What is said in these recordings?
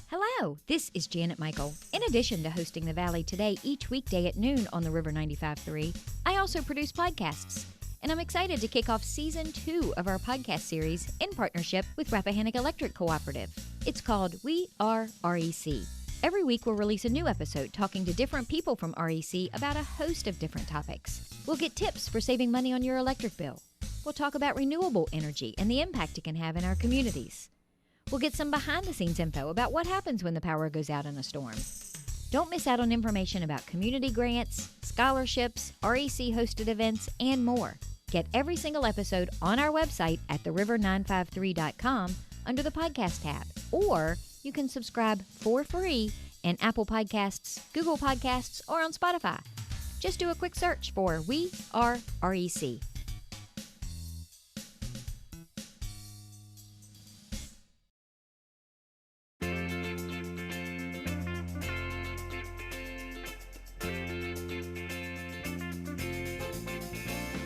Hello, this is Janet Michael. In addition to hosting The Valley Today each weekday at noon on the River 95.3, I also produce podcasts. And I'm excited to kick off Season 2 of our podcast series in partnership with Rappahannock Electric Cooperative. It's called We Are REC. Every week we'll release a new episode talking to different people from REC about a host of different topics. We'll get tips for saving money on your electric bill. We'll talk about renewable energy and the impact it can have in our communities. We'll get some behind-the-scenes info about what happens when the power goes out in a storm. Don't miss out on information about community grants, scholarships, REC-hosted events, and more. Get every single episode on our website at theriver953.com under the podcast tab, or you can subscribe for free in Apple Podcasts, Google Podcasts, or on Spotify. Just do a quick search for We Are REC.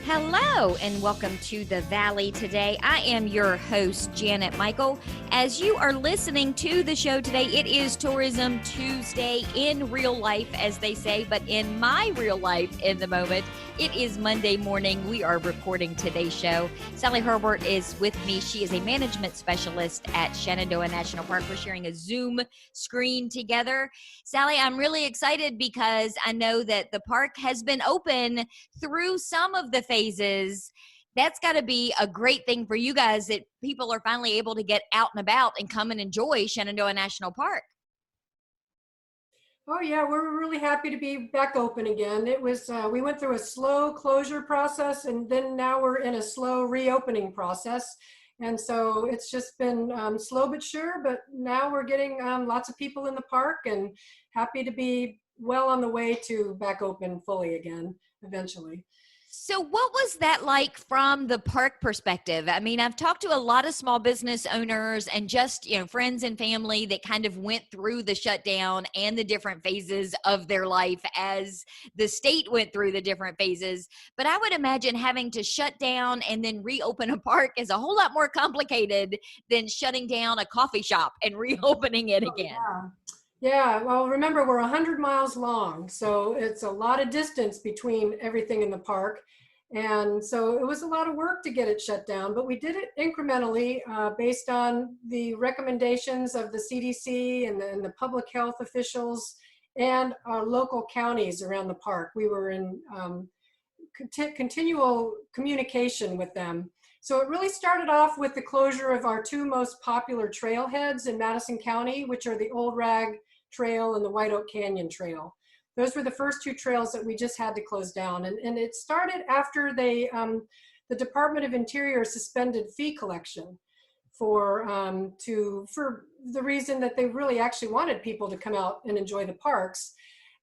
Hello and welcome to The Valley Today. I am your host, Janet Michael. As you are listening to the show today, it is Tourism Tuesday in real life, as they say, but in my real life in the moment, it is Monday morning. We are recording today's show. Sally Herbert is with me. She is a management specialist at Shenandoah National Park. We're sharing a Zoom screen together. Sally, I'm really excited because I know that the park has been open through some of the phases. That's got to be a great thing for you guys that people are finally able to get out and about and come and enjoy Shenandoah National Park. Oh yeah, we're really happy to be back open again. It was we went through a slow closure process, and then now we're in a slow reopening process. And so it's just been slow but sure. But now we're getting lots of people in the park, and happy to be well on the way to back open fully again eventually. So what was that like from the park perspective? I mean, I've talked to a lot of small business owners and just, friends and family that kind of went through the shutdown and the different phases of their life as the state went through the different phases. But I would imagine having to shut down and then reopen a park is a whole lot more complicated than shutting down a coffee shop and reopening it again. Yeah, well, remember, we're 100 miles long, so it's a lot of distance between everything in the park. And so it was a lot of work to get it shut down, but we did it incrementally based on the recommendations of the CDC and the public health officials and our local counties around the park. We were in continual communication with them. So it really started off with the closure of our two most popular trailheads in Madison County, which are the Old Rag Trail and the White Oak Canyon Trail. Those were the first two trails that we just had to close down. And it started after the Department of Interior suspended fee collection for the reason that they really actually wanted people to come out and enjoy the parks.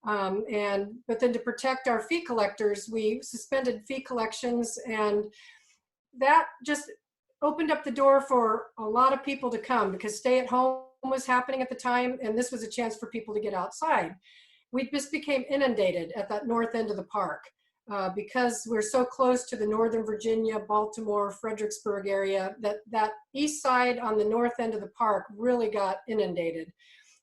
But then to protect our fee collectors, we suspended fee collections, and that just opened up the door for a lot of people to come because stay at home was happening at the time, and this was a chance for people to get outside. We just became inundated at that north end of the park because we're so close to the Northern Virginia, Baltimore, Fredericksburg area, that east side on the north end of the park really got inundated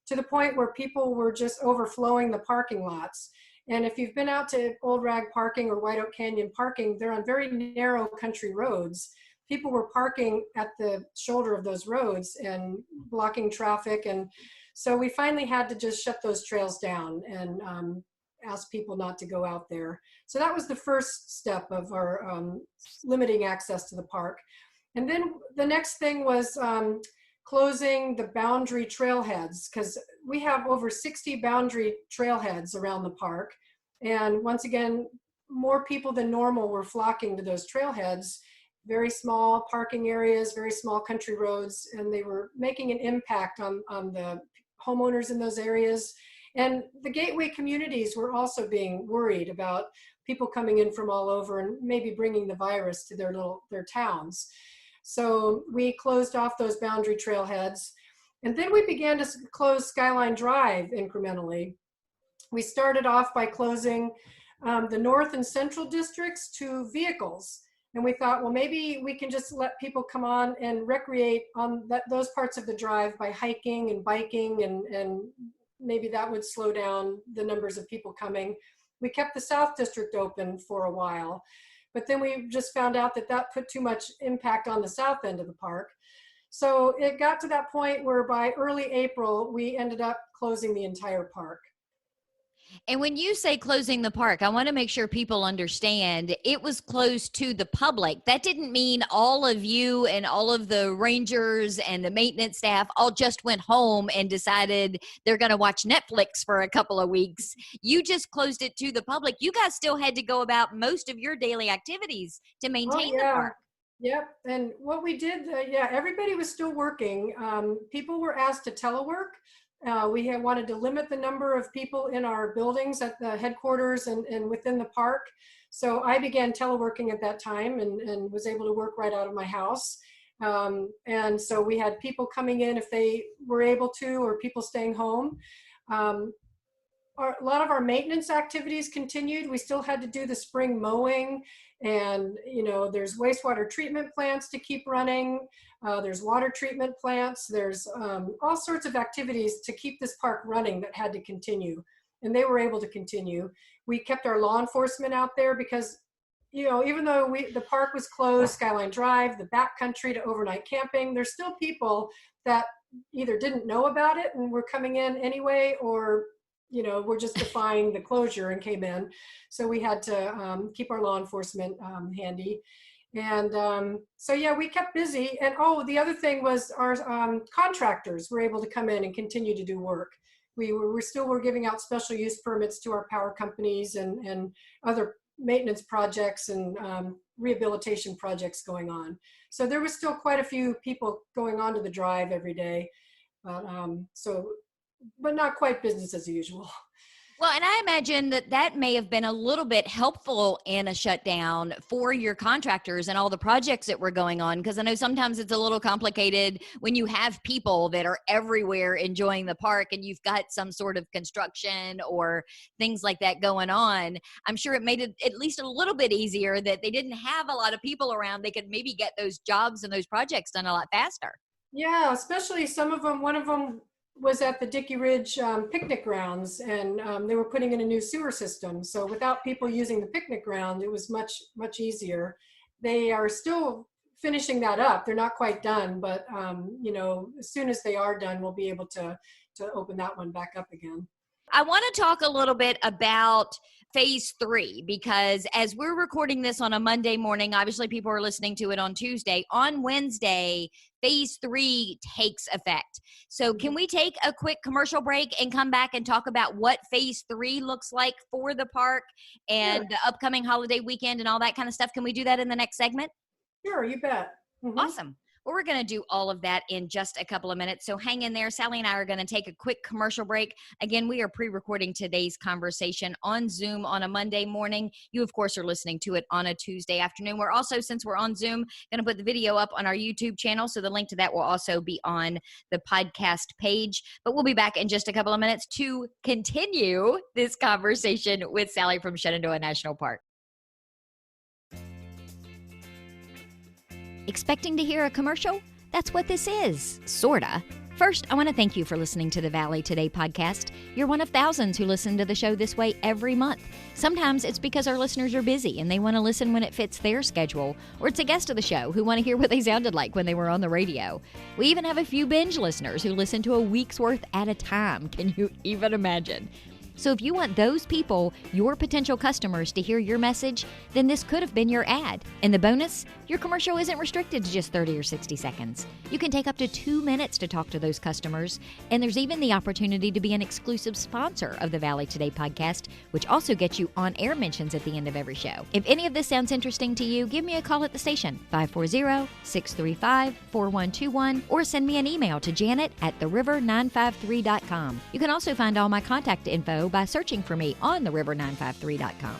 to the point where people were just overflowing the parking lots. And if you've been out to Old Rag parking or White Oak Canyon parking, they're on very narrow country roads. People were parking at the shoulder of those roads and blocking traffic. And so we finally had to just shut those trails down and ask people not to go out there. So that was the first step of our limiting access to the park. And then the next thing was closing the boundary trailheads, because we have over 60 boundary trailheads around the park. And once again, more people than normal were flocking to those trailheads. Very small parking areas, very small country roads, and they were making an impact on the homeowners in those areas. And the gateway communities were also being worried about people coming in from all over and maybe bringing the virus to their towns. So we closed off those boundary trailheads. And then we began to close Skyline Drive incrementally. We started off by closing the north and central districts to vehicles. And we thought, well, maybe we can just let people come on and recreate on those parts of the drive by hiking and biking, and maybe that would slow down the numbers of people coming. We kept the South District open for a while, but then we just found out that that put too much impact on the south end of the park. So it got to that point where by early April, we ended up closing the entire park. And when you say closing the park, I want to make sure people understand it was closed to the public. That didn't mean all of you and all of the rangers and the maintenance staff all just went home and decided they're going to watch Netflix for a couple of weeks. You just closed it to the public. You guys still had to go about most of your daily activities to maintain the park. Yep. And what we did, everybody was still working. People were asked to telework. We had wanted to limit the number of people in our buildings at the headquarters and within the park. So I began teleworking at that time and was able to work right out of my house. And so we had people coming in if they were able to, or people staying home. A lot of our maintenance activities continued. We still had to do the spring mowing, and there's wastewater treatment plants to keep running. There's water treatment plants. There's all sorts of activities to keep this park running that had to continue, and they were able to continue. We kept our law enforcement out there because, even though the park was closed, Skyline Drive, the backcountry to overnight camping, there's still people that either didn't know about it and were coming in anyway, or we're just defying the closure and came in. So we had to keep our law enforcement handy. And we kept busy. And the other thing was our contractors were able to come in and continue to do work. We still were giving out special use permits to our power companies and other maintenance projects and rehabilitation projects going on. So there was still quite a few people going onto the drive every day. But not quite business as usual. Well, and I imagine that may have been a little bit helpful in a shutdown for your contractors and all the projects that were going on, because I know sometimes it's a little complicated when you have people that are everywhere enjoying the park and you've got some sort of construction or things like that going on. I'm sure it made it at least a little bit easier that they didn't have a lot of people around. They could maybe get those jobs and those projects done a lot faster. Yeah, especially some of them. One of them was at the Dickey Ridge picnic grounds, and they were putting in a new sewer system. So without people using the picnic ground, it was much, much easier. They are still finishing that up. They're not quite done, but as soon as they are done, we'll be able to open that one back up again. I want to talk a little bit about phase 3, because as we're recording this on a Monday morning, obviously people are listening to it on Tuesday. On Wednesday, phase 3 takes effect. So can we take a quick commercial break and come back and talk about what phase 3 looks like for the park and the upcoming holiday weekend and all that kind of stuff? Can we do that in the next segment? Sure, you bet. Mm-hmm. Awesome. Well, we're going to do all of that in just a couple of minutes. So hang in there. Sally and I are going to take a quick commercial break. Again, we are pre-recording today's conversation on Zoom on a Monday morning. You, of course, are listening to it on a Tuesday afternoon. We're also, since we're on Zoom, going to put the video up on our YouTube channel. So the link to that will also be on the podcast page. But we'll be back in just a couple of minutes to continue this conversation with Sally from Shenandoah National Park. Expecting to hear a commercial? That's what this is, sorta. First, I want to thank you for listening to the Valley Today podcast. You're one of thousands who listen to the show this way every month. Sometimes it's because our listeners are busy and they want to listen when it fits their schedule, or it's a guest of the show who want to hear what they sounded like when they were on the radio. We even have a few binge listeners who listen to a week's worth at a time. Can you even imagine? So if you want those people, your potential customers, to hear your message, then this could have been your ad. And the bonus, your commercial isn't restricted to just 30 or 60 seconds. You can take up to 2 minutes to talk to those customers. And there's even the opportunity to be an exclusive sponsor of the Valley Today podcast, which also gets you on-air mentions at the end of every show. If any of this sounds interesting to you, give me a call at the station, 540-635-4121, or send me an email to janet@theriver953.com. You can also find all my contact info by searching for me on theriver953.com.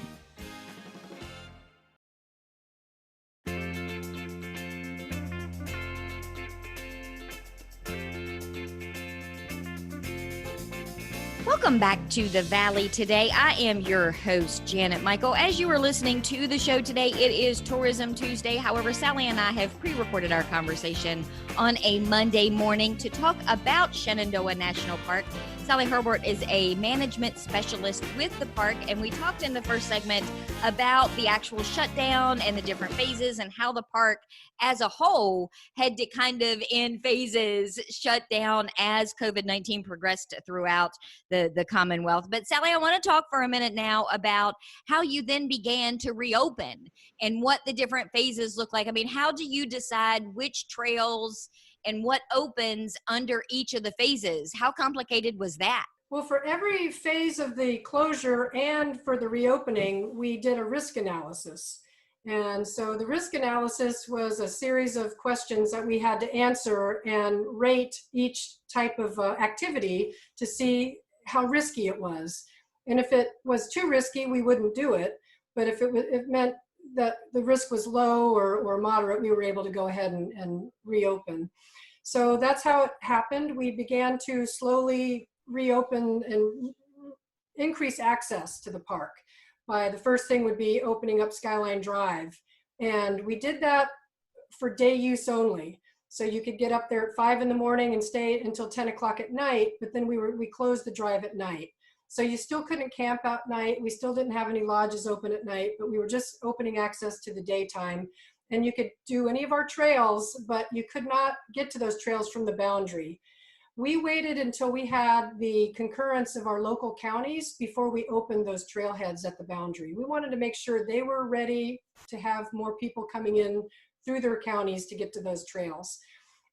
Welcome back to the Valley today. I am your host, Janet Michael. As you are listening to the show today, it is Tourism Tuesday. However, Sally and I have pre-recorded our conversation on a Monday morning to talk about Shenandoah National Park. Sally Herbert is a management specialist with the park, and we talked in the first segment about the actual shutdown and the different phases and how the park as a whole had to kind of in phases shut down as COVID-19 progressed throughout the Commonwealth. But Sally, I want to talk for a minute now about how you then began to reopen and what the different phases look like. I mean, how do you decide which trails and what opens under each of the phases? How complicated was that? Well, for every phase of the closure and for the reopening, we did a risk analysis. And so the risk analysis was a series of questions that we had to answer and rate each type of activity to see how risky it was. And if it was too risky, we wouldn't do it. But if it meant that the risk was low or moderate, we were able to go ahead and reopen. So that's how it happened. We began to slowly reopen and increase access to the park. The first thing would be opening up Skyline Drive. And we did that for day use only. So you could get up there at 5 in the morning and stay until 10 o'clock at night, but then we closed the drive at night. So you still couldn't camp at night. We still didn't have any lodges open at night, but we were just opening access to the daytime. And you could do any of our trails, but you could not get to those trails from the boundary. We waited until we had the concurrence of our local counties before we opened those trailheads at the boundary. We wanted to make sure they were ready to have more people coming in through their counties to get to those trails.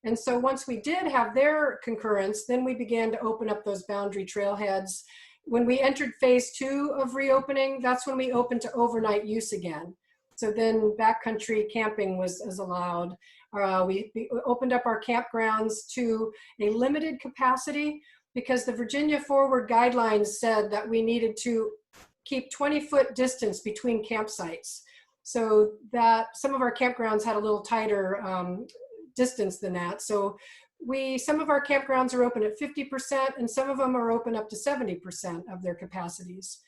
And so once we did have their concurrence, then we began to open up those boundary trailheads. When we entered phase 2 of reopening, that's when we opened to overnight use again. So then backcountry camping was allowed. We opened up our campgrounds to a limited capacity because the Virginia Forward guidelines said that we needed to keep 20-foot distance between campsites. So that some of our campgrounds had a little tighter distance than that. So some of our campgrounds are open at 50% and some of them are open up to 70% of their capacities.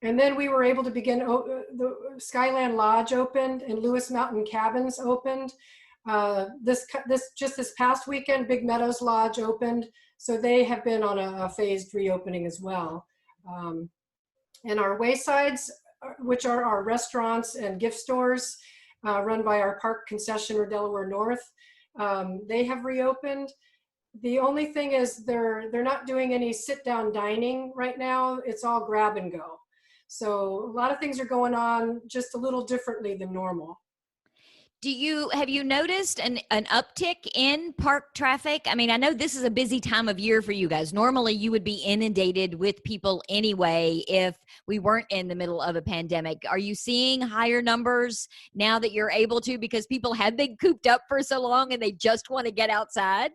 And then we were able to begin, the Skyland Lodge opened and Lewis Mountain Cabins opened. This past weekend, Big Meadows Lodge opened. So they have been on a phased reopening as well. And our waysides, which are our restaurants and gift stores run by our park concessioner, Delaware North, they have reopened. The only thing is they're not doing any sit-down dining right now. It's all grab and go. So a lot of things are going on just a little differently than normal. Have you noticed an uptick in park traffic? I mean, I know this is a busy time of year for you guys. Normally you would be inundated with people anyway if we weren't in the middle of a pandemic. Are you seeing higher numbers now that you're able to, because people have been cooped up for so long and they just want to get outside?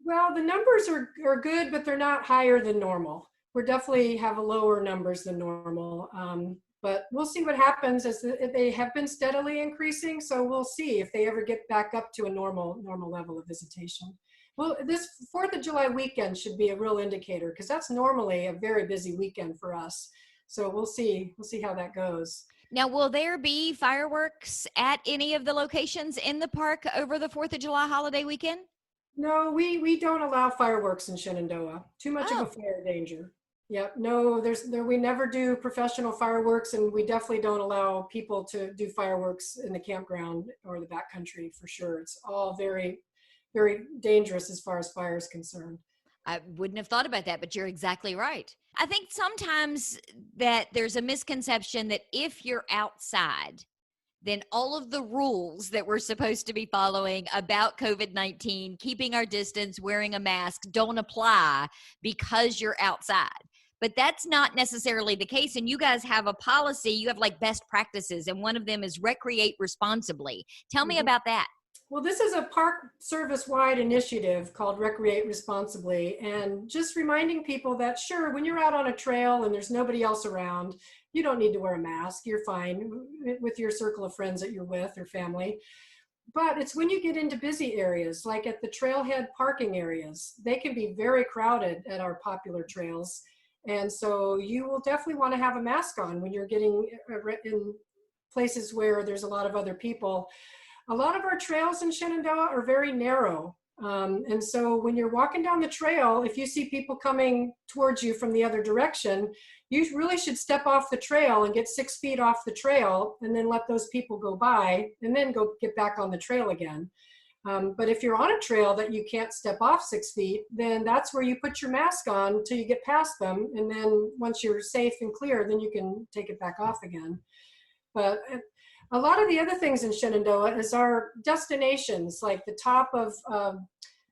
Well, the numbers are good, but they're not higher than normal. We definitely have lower numbers than normal. But we'll see what happens as they have been steadily increasing. So we'll see if they ever get back up to a normal level of visitation. Well, this 4th of July weekend should be a real indicator because that's normally a very busy weekend for us. So we'll see how that goes. Now, will there be fireworks at any of the locations in the park over the 4th of July holiday weekend? No, we don't allow fireworks in Shenandoah. Too much of a fire danger. Yep. No, we never do professional fireworks, and we definitely don't allow people to do fireworks in the campground or the backcountry for sure. It's all very, very dangerous as far as fire is concerned. I wouldn't have thought about that, but you're exactly right. I think sometimes that there's a misconception that if you're outside, then all of the rules that we're supposed to be following about COVID-19, keeping our distance, wearing a mask, don't apply because you're outside. But that's not necessarily the case. And you guys have a policy, you have like best practices, and one of them is recreate responsibly. Tell me about that. Well, this is a park service-wide initiative called Recreate Responsibly, and just reminding people that sure, when you're out on a trail and there's nobody else around, you don't need to wear a mask. You're fine with your circle of friends that you're with or family. But it's when you get into busy areas, like at the trailhead parking areas, they can be very crowded at our popular trails. And so you will definitely want to have a mask on when you're getting in places where there's a lot of other people. A lot of our trails in Shenandoah are very narrow. And so when you're walking down the trail, if you see people coming towards you from the other direction, you really should step off the trail and get 6 feet off the trail and then let those people go by and then go get back on the trail again. But if you're on a trail that you can't step off 6 feet, then that's where you put your mask on until you get past them. And then once you're safe and clear, then you can take it back off again. But a lot of the other things in Shenandoah is our destinations, like the top of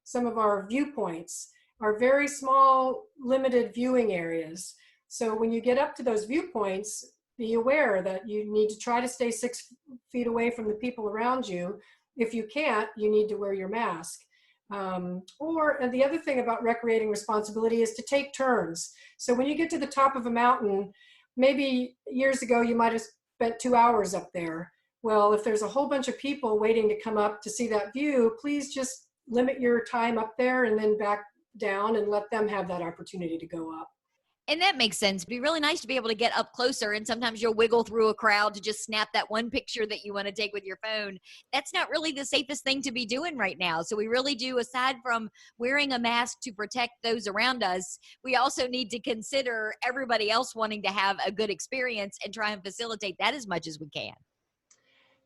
some of our viewpoints are very small, limited viewing areas. So when you get up to those viewpoints, be aware that you need to try to stay 6 feet away from the people around you. If you can't, you need to wear your mask. And the other thing about recreating responsibility is to take turns. So when you get to the top of a mountain, maybe years ago you might have spent 2 hours up there. Well, if there's a whole bunch of people waiting to come up to see that view, please just limit your time up there and then back down and let them have that opportunity to go up. And that makes sense. It'd be really nice to be able to get up closer. And sometimes you'll wiggle through a crowd to just snap that one picture that you want to take with your phone. That's not really the safest thing to be doing right now. So we really do, aside from wearing a mask to protect those around us, we also need to consider everybody else wanting to have a good experience and try and facilitate that as much as we can.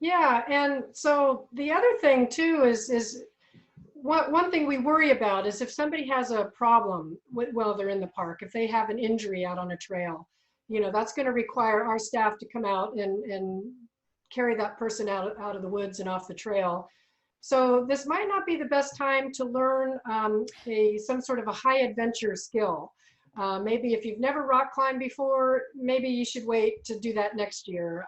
Yeah, and so the other thing too is one thing we worry about is if somebody has a problem while they're in the park, if they have an injury out on a trail, that's going to require our staff to come out and carry that person out of the woods and off the trail. So this might not be the best time to learn some sort of a high adventure skill. Maybe if you've never rock climbed before, maybe you should wait to do that next year,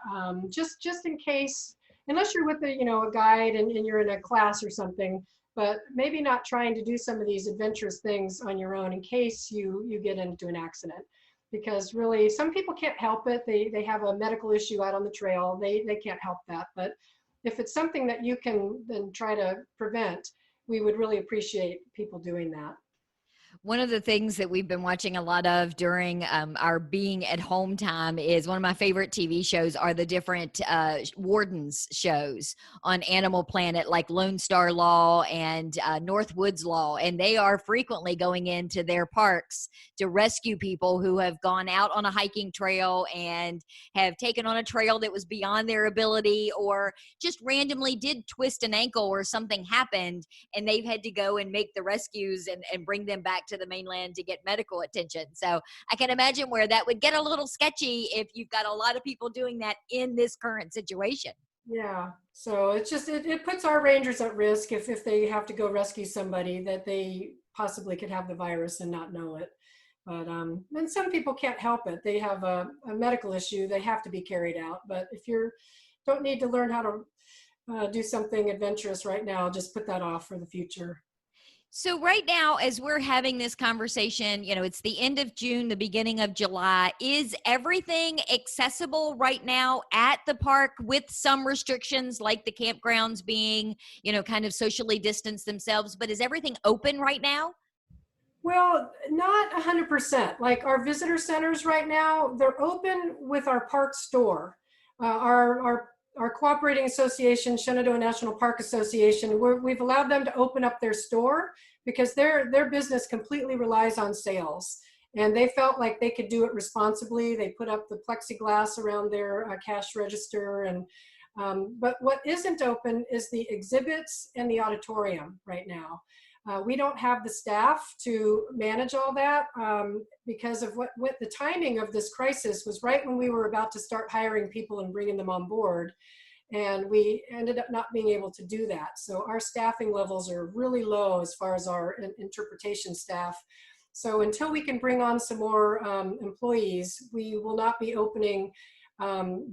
just in case, unless you're with a guide and you're in a class or something. But maybe not trying to do some of these adventurous things on your own in case you get into an accident. Because really, some people can't help it. They have a medical issue out on the trail. They can't help that. But if it's something that you can then try to prevent, we would really appreciate people doing that. One of the things that we've been watching a lot of during our being at home time is one of my favorite TV shows are the different wardens shows on Animal Planet, like Lone Star Law and Northwoods Law. And they are frequently going into their parks to rescue people who have gone out on a hiking trail and have taken on a trail that was beyond their ability, or just randomly did twist an ankle or something happened and they've had to go and make the rescues and bring them back to the mainland to get medical attention. So I can imagine where that would get a little sketchy if you've got a lot of people doing that in this current situation. Yeah, so it's just, it puts our rangers at risk if they have to go rescue somebody that they possibly could have the virus and not know it. But and some people can't help it. They have a medical issue, they have to be carried out. But if you don't need to learn how to do something adventurous right now, just put that off for the future. So right now, as we're having this conversation, it's the end of June, the beginning of July. Is everything accessible right now at the park with some restrictions, like the campgrounds being, kind of socially distanced themselves? But is everything open right now? Well, not 100%. Like our visitor centers right now, they're open with our park store. Our cooperating association, Shenandoah National Park Association, we've allowed them to open up their store because their business completely relies on sales. And they felt like they could do it responsibly. They put up the plexiglass around their cash register. But what isn't open is the exhibits and the auditorium right now. We don't have the staff to manage all that because of what the timing of this crisis was right when we were about to start hiring people and bringing them on board. And we ended up not being able to do that. So our staffing levels are really low as far as our interpretation staff. So until we can bring on some more employees, we will not be opening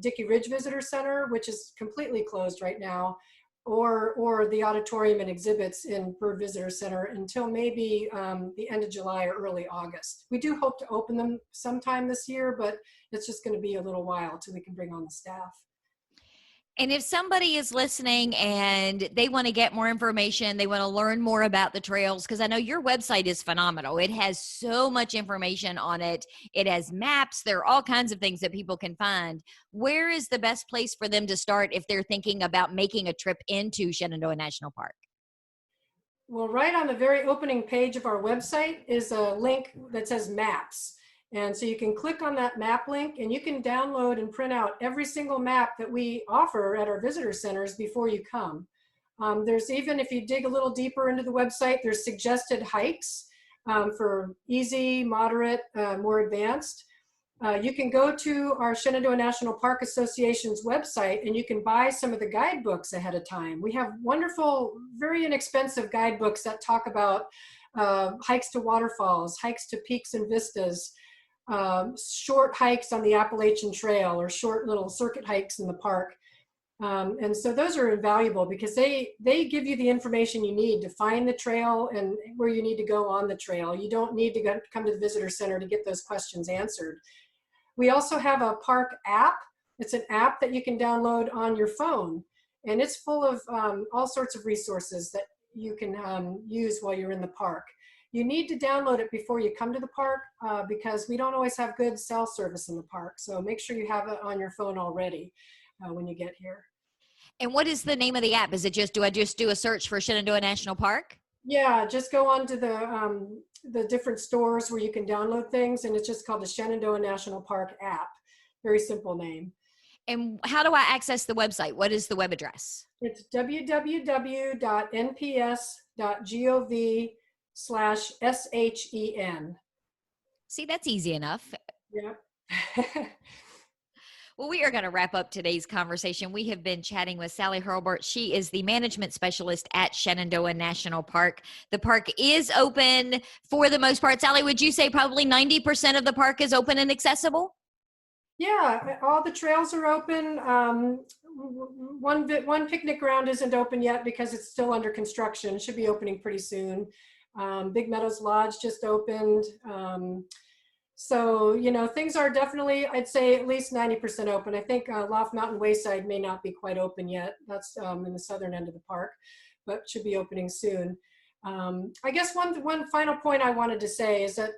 Dickey Ridge Visitor Center, which is completely closed right now, or the auditorium and exhibits in Bird Visitor Center until maybe the end of July or early August. We do hope to open them sometime this year, but it's just going to be a little while till we can bring on the staff. And if somebody is listening and they want to get more information, they want to learn more about the trails, because I know your website is phenomenal. It has so much information on it. It has maps. There are all kinds of things that people can find. Where is the best place for them to start if they're thinking about making a trip into Shenandoah National Park? Well, right on the very opening page of our website is a link that says maps. And so you can click on that map link and you can download and print out every single map that we offer at our visitor centers before you come. There's even, if you dig a little deeper into the website, there's suggested hikes for easy, moderate, more advanced. You can go to our Shenandoah National Park Association's website and you can buy some of the guidebooks ahead of time. We have wonderful, very inexpensive guidebooks that talk about hikes to waterfalls, hikes to peaks and vistas, short hikes on the Appalachian Trail, or short little circuit hikes in the park. And so those are invaluable because they give you the information you need to find the trail and where you need to go on the trail. You don't need to come to the visitor center to get those questions answered. We also have a park app. It's an app that you can download on your phone, and it's full of all sorts of resources that you can use while you're in the park. You need to download it before you come to the park because we don't always have good cell service in the park. So make sure you have it on your phone already when you get here. And what is the name of the app? Is it just, do I just do a search for Shenandoah National Park? Yeah, just go on to the different stores where you can download things, and it's just called the Shenandoah National Park app. Very simple name. And how do I access the website? What is the web address? It's www.nps.gov/SHEN. See, that's easy enough. Yeah. Well, we are going to wrap up today's conversation. We have been chatting with Sally Hurlburt. She is the management specialist at Shenandoah National Park. The park is open for the most part. Sally, would you say probably 90% of the park is open and accessible? Yeah, all the trails are open. One picnic ground isn't open yet because it's still under construction. It should be opening pretty soon. Big Meadows Lodge just opened. So, things are definitely, I'd say, at least 90% open. I think Loft Mountain Wayside may not be quite open yet. That's in the southern end of the park, but should be opening soon. I guess one final point I wanted to say is that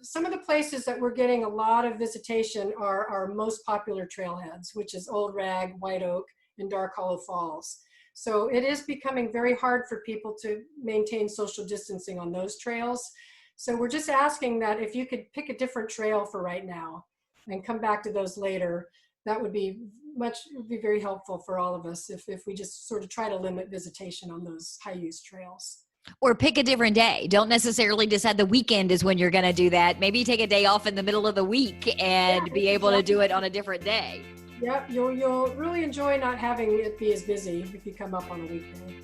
some of the places that we're getting a lot of visitation are our most popular trailheads, which is Old Rag, White Oak, and Dark Hollow Falls. So it is becoming very hard for people to maintain social distancing on those trails. So we're just asking that if you could pick a different trail for right now and come back to those later, that would be very helpful for all of us if we just sort of try to limit visitation on those high-use trails. Or pick a different day. Don't necessarily decide the weekend is when you're going to do that. Maybe take a day off in the middle of the week and be able to do it on a different day. Yeah, you'll really enjoy not having it be as busy if you come up on a weekday.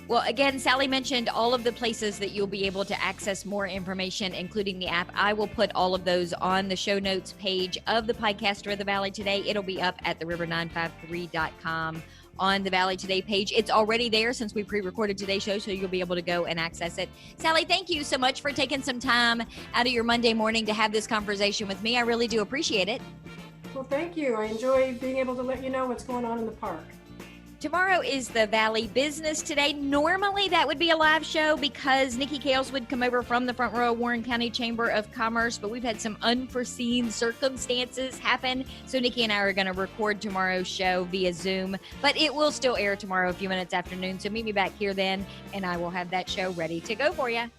Well, again, Sally mentioned all of the places that you'll be able to access more information, including the app. I will put all of those on the show notes page of the podcast of the Valley Today. It'll be up at theriver953.com on the Valley Today page. It's already there since we pre-recorded today's show, so you'll be able to go and access it. Sally, thank you so much for taking some time out of your Monday morning to have this conversation with me. I really do appreciate it. Well, thank you. I enjoy being able to let you know what's going on in the park. Tomorrow is the Valley Business Today. Normally that would be a live show because Nikki Kales would come over from the front row of Warren County Chamber of Commerce, but we've had some unforeseen circumstances happen. So Nikki and I are going to record tomorrow's show via Zoom, but it will still air tomorrow a few minutes after noon. So meet me back here then, and I will have that show ready to go for you.